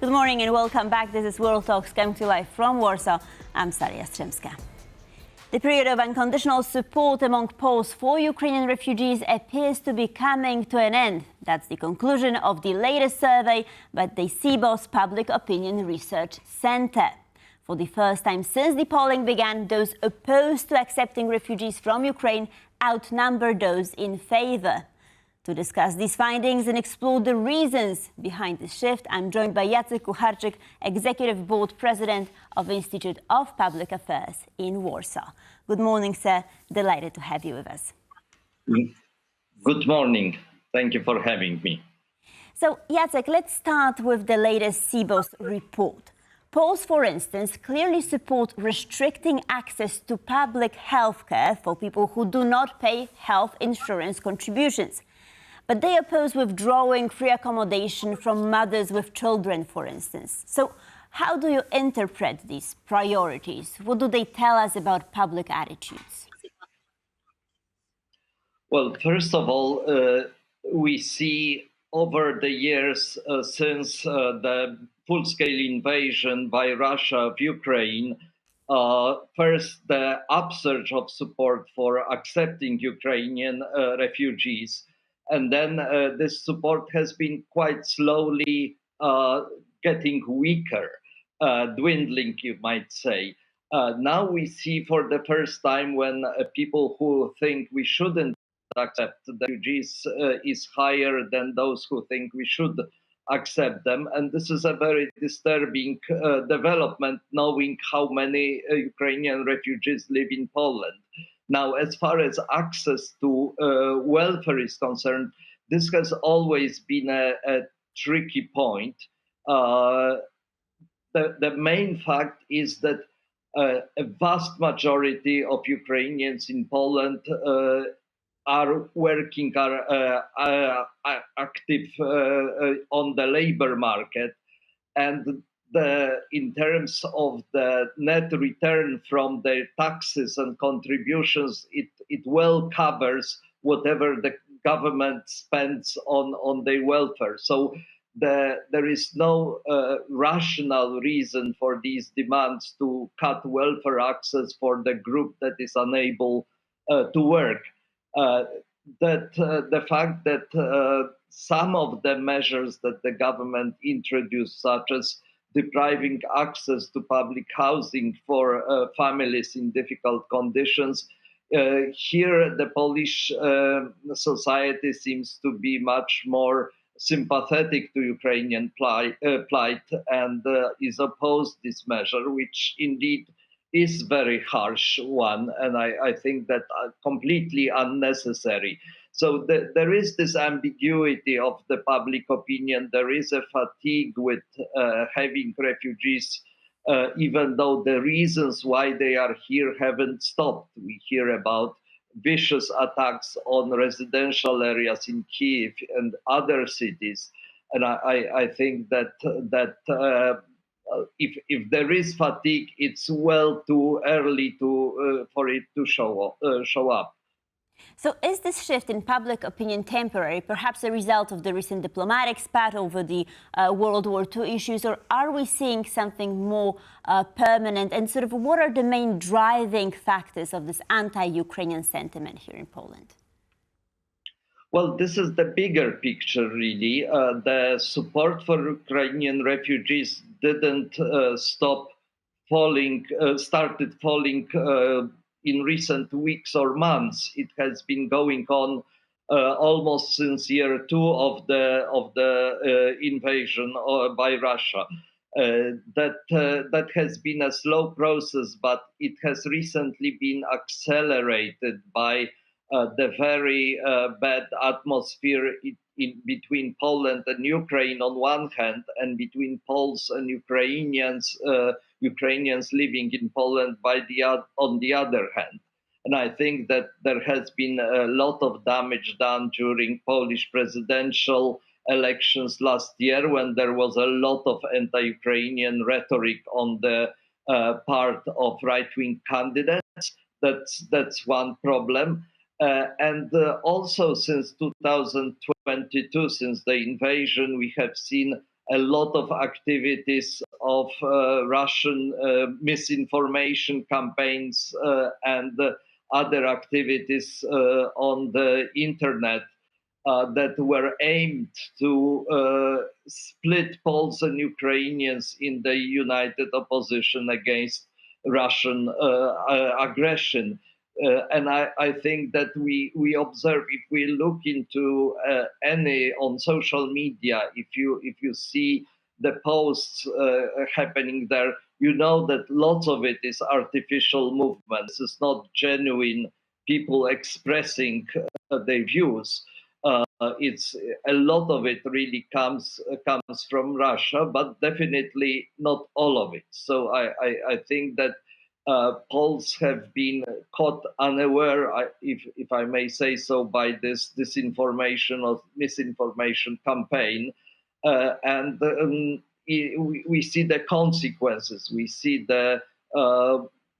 Good morning and welcome back. This is World Talks coming to you live from Warsaw. I'm Saria Strzemska. The period of unconditional support among Poles for Ukrainian refugees appears to be coming to an end. That's the conclusion of the latest survey by the CBOS Public Opinion Research Center. For the first time since the polling began, those opposed to accepting refugees from Ukraine outnumber those in favor. To discuss these findings and explore the reasons behind this shift, I'm joined by Jacek Kucharczyk, Executive Board President of Institute of Public Affairs in Warsaw. Good morning, sir. Delighted to have you with us. Good morning. Thank you for having me. So, Jacek, let's start with the latest CBOS report. Poles, for instance, clearly support restricting access to public health care for people who do not pay health insurance contributions. But they oppose withdrawing free accommodation from mothers with children, for instance. So how do you interpret these priorities? What do they tell us about public attitudes? Well, first of all, we see over the years since the full-scale invasion by Russia of Ukraine, first the upsurge of support for accepting Ukrainian refugees. And then this support has been quite slowly getting weaker, dwindling, you might say. Now we see for the first time when people who think we shouldn't accept the refugees is higher than those who think we should accept them. And this is a very disturbing development, knowing how many Ukrainian refugees live in Poland. Now, as far as access to welfare is concerned, this has always been a tricky point. The main fact is that a vast majority of Ukrainians in Poland are working, are active on the labor market, and in terms of the net return from their taxes and contributions, it well covers whatever the government spends on their welfare. So there is no rational reason for these demands to cut welfare access for the group that is unable to work. The fact that some of the measures that the government introduced, such as depriving access to public housing for families in difficult conditions. Here, the Polish society seems to be much more sympathetic to Ukrainian plight and is opposed this measure, which indeed is very harsh one, and I think that completely unnecessary. So there is this ambiguity of the public opinion. There is a fatigue with having refugees, even though the reasons why they are here haven't stopped. We hear about vicious attacks on residential areas in Kyiv and other cities. And I think that if there is fatigue, it's well too early for it to show up. So is this shift in public opinion temporary, perhaps a result of the recent diplomatic spat over the World War II issues, or are we seeing something more permanent? And sort of what are the main driving factors of this anti-Ukrainian sentiment here in Poland? Well, this is the bigger picture, really. The support for Ukrainian refugees didn't started falling in recent weeks or months. It has been going on almost since year 2 of the invasion by Russia. That has been a slow process, but it has recently been accelerated by the very bad atmosphere between Poland and Ukraine on one hand, and between Poles and Ukrainians living in Poland on the other hand. And I think that there has been a lot of damage done during Polish presidential elections last year, when there was a lot of anti-Ukrainian rhetoric on the part of right-wing candidates. That's one problem. And also since 2022, since the invasion, we have seen a lot of activities of Russian misinformation campaigns and other activities on the internet that were aimed to split Poles and Ukrainians in the united opposition against Russian aggression. And I think that we observe, if we look into any on social media, if you see the posts happening there, you know that lots of it is artificial movements. It's not genuine people expressing their views. It's a lot of it really comes from Russia, but definitely not all of it. So I think that Poles have been caught unaware, if I may say so, by this disinformation or misinformation campaign, and we see the consequences. We see the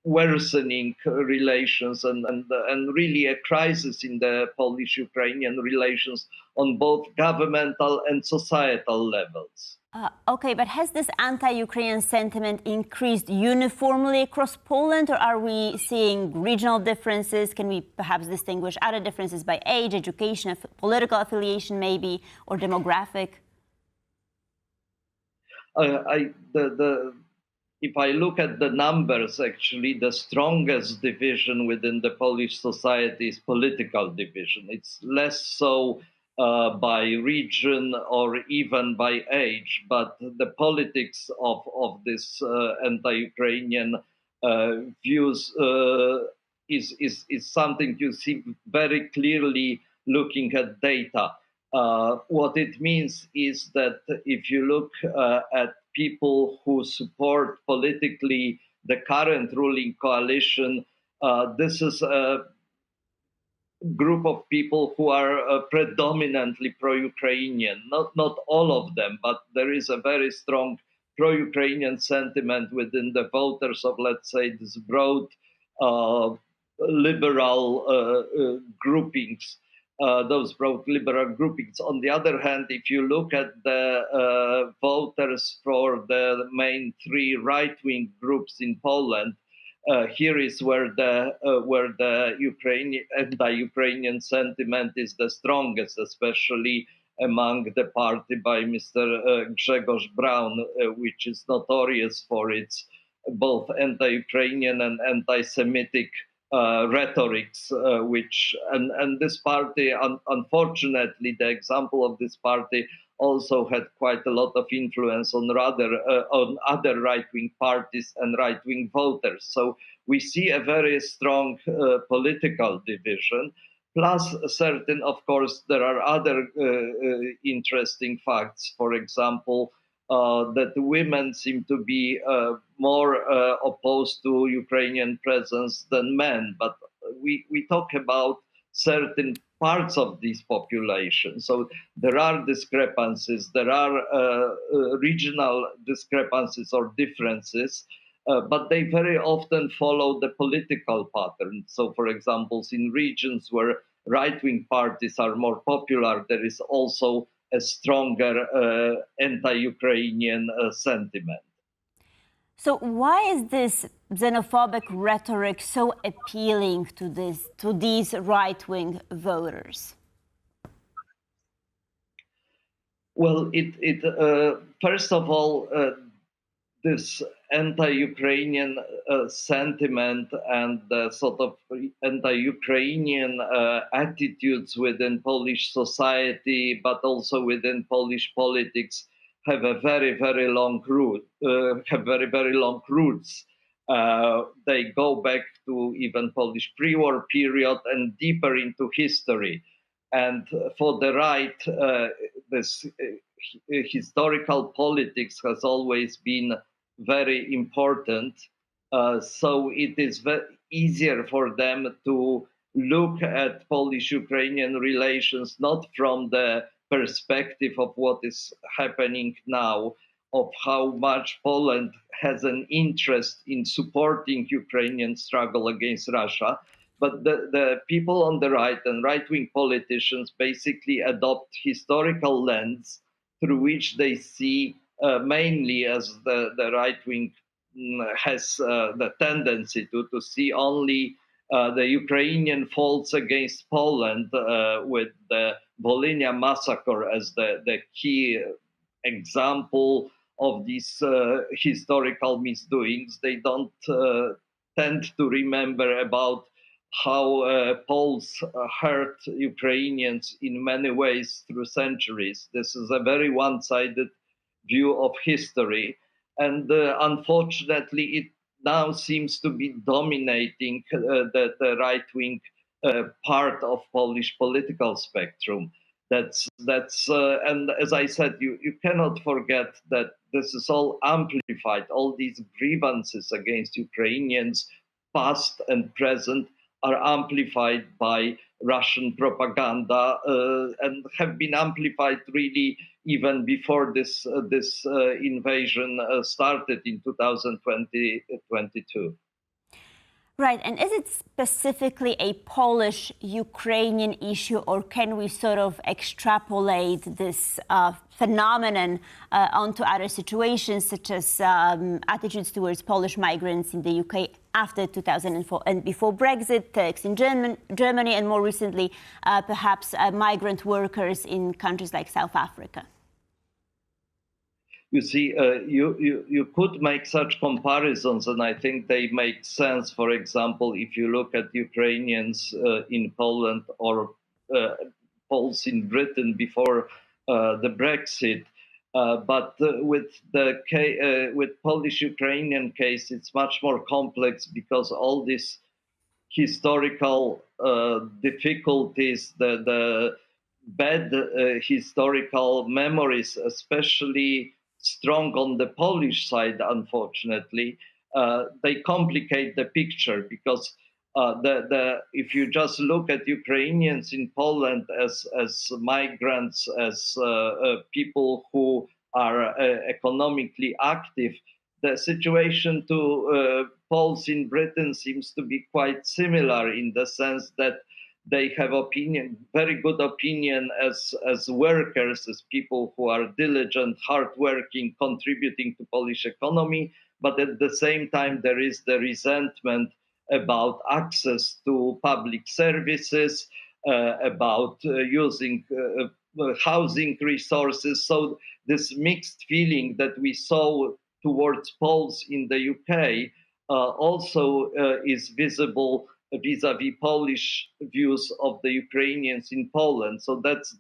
worsening relations and really a crisis in the Polish-Ukrainian relations on both governmental and societal levels. Okay, but has this anti-Ukrainian sentiment increased uniformly across Poland, or are we seeing regional differences? Can we perhaps distinguish other differences by age, education, political affiliation maybe, or demographic? If I look at the numbers, actually, the strongest division within the Polish society is political division. It's less so by region or even by age, but the politics of this anti-Ukrainian views is something you see very clearly looking at data. What it means is that if you look at people who support politically the current ruling coalition, this is a group of people who are predominantly pro-Ukrainian. Not all of them, but there is a very strong pro-Ukrainian sentiment within the voters of, let's say, this broad liberal groupings. Those broad liberal groupings. On the other hand, if you look at the voters for the main three right-wing groups in Poland, here is where the anti-Ukrainian sentiment is the strongest, especially among the party by Mr. Grzegorz Braun, which is notorious for its both anti-Ukrainian and anti-Semitic rhetorics, and this party, unfortunately, the example of this party also had quite a lot of influence on other right-wing parties and right-wing voters. So we see a very strong political division. Plus, certain, of course, there are other interesting facts. For example, that women seem to be more opposed to Ukrainian presence than men. But we talk about certain parts of this population. So there are discrepancies, there are regional discrepancies or differences, but they very often follow the political pattern. So, for example, in regions where right-wing parties are more popular, there is also a stronger anti-Ukrainian sentiment. So why is this xenophobic rhetoric so appealing to these right-wing voters? Well, first of all, this anti-Ukrainian sentiment and the sort of anti-Ukrainian attitudes within Polish society, but also within Polish politics, have a very, very long very long roots. They go back to even Polish pre-war period and deeper into history. And for the right, this historical politics has always been very important. So it is easier for them to look at Polish-Ukrainian relations not from the perspective of what is happening now, of how much Poland has an interest in supporting Ukrainian struggle against Russia, but the people on the right and right-wing politicians basically adopt historical lens through which they see mainly, as the right wing has the tendency to see only the Ukrainian faults against Poland, with the Volhynia massacre as the key example of these historical misdoings. They don't tend to remember about how Poles hurt Ukrainians in many ways through centuries. This is a very one-sided view of history. And unfortunately, it now seems to be dominating the right-wing part of Polish political spectrum. And as I said, you cannot forget that this is all amplified. All these grievances against Ukrainians, past and present, are amplified by Russian propaganda and have been amplified really even before this invasion started in 2022. Right, and is it specifically a Polish-Ukrainian issue, or can we sort of extrapolate this phenomenon onto other situations, such as attitudes towards Polish migrants in the UK after 2004 and before Brexit, Turks in Germany, and more recently, perhaps migrant workers in countries like South Africa? You see, you could make such comparisons, and I think they make sense. For example, if you look at Ukrainians in Poland or Poles in Britain before the Brexit, but with Polish-Ukrainian case, it's much more complex because all these historical difficulties, the bad historical memories, especially strong on the Polish side, unfortunately, they complicate the picture because if you just look at Ukrainians in Poland as migrants, as people who are economically active, the situation to Poles in Britain seems to be quite similar in the sense that they have very good opinion as workers, as people who are diligent, hardworking, contributing to Polish economy. But at the same time, there is the resentment about access to public services, about using housing resources. So this mixed feeling that we saw towards Poles in the UK also is visible vis-a-vis Polish views of the Ukrainians in Poland. So that's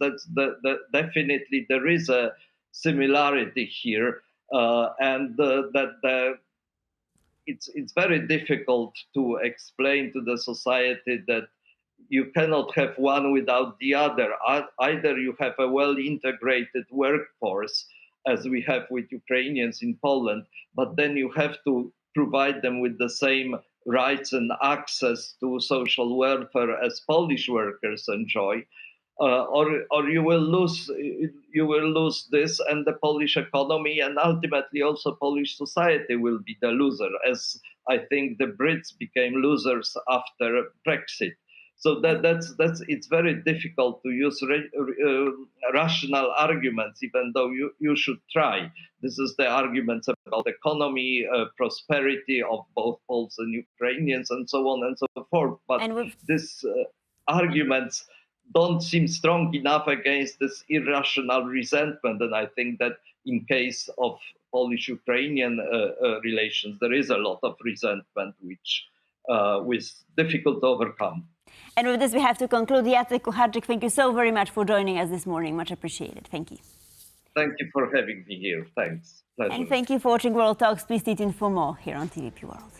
definitely there is a similarity here, and it's very difficult to explain to the society that you cannot have one without the other. Either you have a well-integrated workforce, as we have with Ukrainians in Poland, but then you have to provide them with the same rights and access to social welfare as Polish workers enjoy, or you will lose this, and the Polish economy and ultimately also Polish society will be the loser, as I think the Brits became losers after Brexit. So it's very difficult to use rational arguments, even though you should try. This is the arguments about economy, prosperity of both Poles and Ukrainians, and so on and so forth. But these arguments don't seem strong enough against this irrational resentment. And I think that in case of Polish-Ukrainian relations, there is a lot of resentment, which is difficult to overcome. And with this, we have to conclude. Jacek Kucharczyk, thank you so very much for joining us this morning. Much appreciated. Thank you. Thank you for having me here. Thanks. Pleasure. And thank you for watching World Talks. Please stay tuned for more here on TVP World.